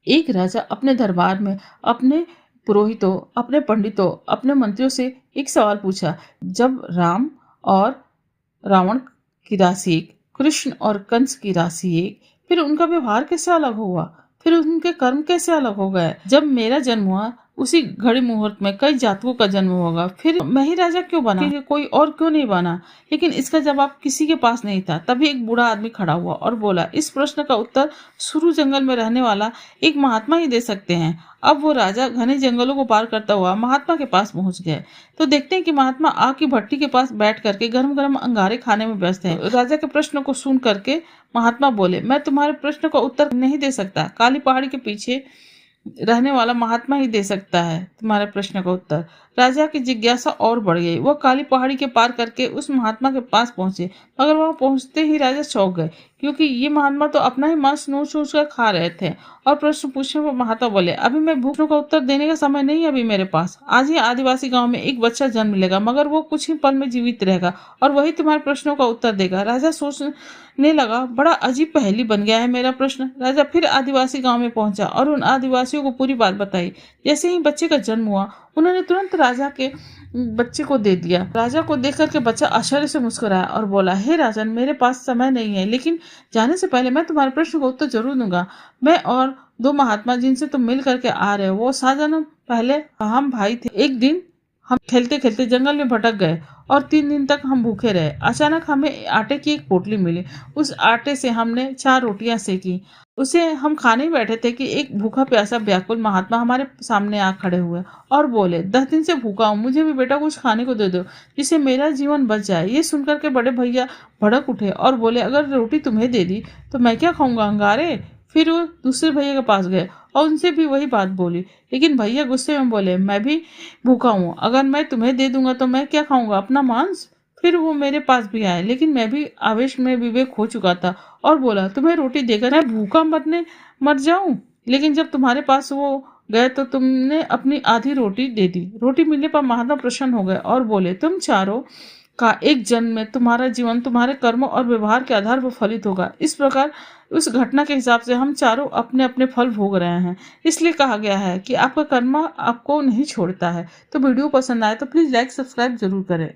एक राजा अपने दरबार में अपने पुरोहितों, अपने पंडितों, अपने मंत्रियों से एक सवाल पूछा। जब राम और रावण की राशि एक, कृष्ण और कंस की राशि एक, फिर उनका व्यवहार कैसे अलग हुआ? फिर उनके कर्म कैसे अलग हो गए? जब मेरा जन्म हुआ उसी घड़ी मुहूर्त में कई जातकों का जन्म होगा, फिर मैं ही राजा क्यों बना, फिर कोई और क्यों नहीं बना? लेकिन इसका जवाब किसी के पास नहीं था। तभी एक बूढ़ा आदमी खड़ा हुआ और बोला, इस प्रश्न का उत्तर सुरु जंगल में रहने वाला एक महात्मा ही दे सकते हैं। अब वो राजा घने जंगलों को पार करता हुआ महात्मा के पास पहुंच गए। तो देखते हैं कि महात्मा आग की भट्टी के पास बैठ करके गरम गरम अंगारे खाने में व्यस्त हैं। राजा के प्रश्न को सुन करके महात्मा बोले, मैं तुम्हारे प्रश्न का उत्तर नहीं दे सकता। काली पहाड़ी के पीछे रहने वाला महात्मा ही दे सकता है तुम्हारे प्रश्न का उत्तर। राजा की जिज्ञासा और बढ़ गई। वह काली पहाड़ी के पार करके उस महात्मा के पास पहुंचे, मगर वहां पहुंचते ही राजा चौंक गए, क्योंकि ये महात्मा तो अपना ही मांस नोच नोच कर खा रहे थे। और प्रश्न पूछने पर महात्मा बोले, अभी मैं भूखों का उत्तर देने का समय नहीं है अभी मेरे पास। आज ही आदिवासी गांव में एक बच्चा जन्म लेगा, मगर वो कुछ ही पल में जीवित रहेगा और वही तुम्हारे प्रश्नों का उत्तर देगा। राजा सोचने लगा, बड़ा अजीब पहेली बन गया है मेरा प्रश्न। राजा फिर आदिवासी गांव में पहुंचा और उन आदिवासियों को पूरी बात बताई। जैसे ही बच्चे का जन्म हुआ, उन्होंने तुरंत राजा के बच्चे को दे दिया। राजा को देख करके बच्चा आश्चर्य से मुस्कुराया और बोला, हे राजन, मेरे पास समय नहीं है, लेकिन जाने से पहले मैं तुम्हारे प्रश्न का उत्तर जरूर दूंगा। मैं और दो महात्मा जिनसे तुम मिल करके आ रहे हो, वो 7 जन्म पहले हम भाई थे। एक दिन हम खेलते खेलते जंगल में भटक गए और 3 दिन तक हम भूखे रहे। अचानक हमें आटे की एक पोटली मिली। उस आटे से हमने 4 रोटियां सेकी। उसे हम खाने ही बैठे थे कि एक भूखा प्यासा व्याकुल महात्मा हमारे सामने आ खड़े हुए और बोले, 10 दिन से भूखा हूँ, मुझे भी बेटा कुछ खाने को दे दो जिससे मेरा जीवन बच जाए। ये सुनकर के बड़े भैया भड़क उठे और बोले, अगर रोटी तुम्हें दे दी तो मैं क्या खाऊंगा, अंगारे? फिर वो दूसरे भैया के पास गए और उनसे भी वही बात बोली, लेकिन भैया गुस्से में बोले, मैं भी भूखा हूँ, अगर मैं तुम्हें दे दूंगा तो मैं क्या खाऊंगा, अपना मांस? फिर वो मेरे पास भी आए, लेकिन मैं भी आवेश में विवेक खो चुका था और बोला, तुम्हें रोटी देकर मैं भूखा मर जाऊं? लेकिन जब तुम्हारे पास वो गए तो तुमने अपनी आधी रोटी दे दी। रोटी मिलने पर महात्मा प्रसन्न हो गए और बोले, तुम चारों का एक जन्म में तुम्हारा जीवन तुम्हारे कर्मों और व्यवहार के आधार पर फलित होगा। इस प्रकार उस घटना के हिसाब से हम चारों अपने अपने फल भोग रहे हैं। इसलिए कहा गया है कि आपका कर्म आपको नहीं छोड़ता है। तो वीडियो पसंद आए तो प्लीज लाइक सब्सक्राइब जरूर करें।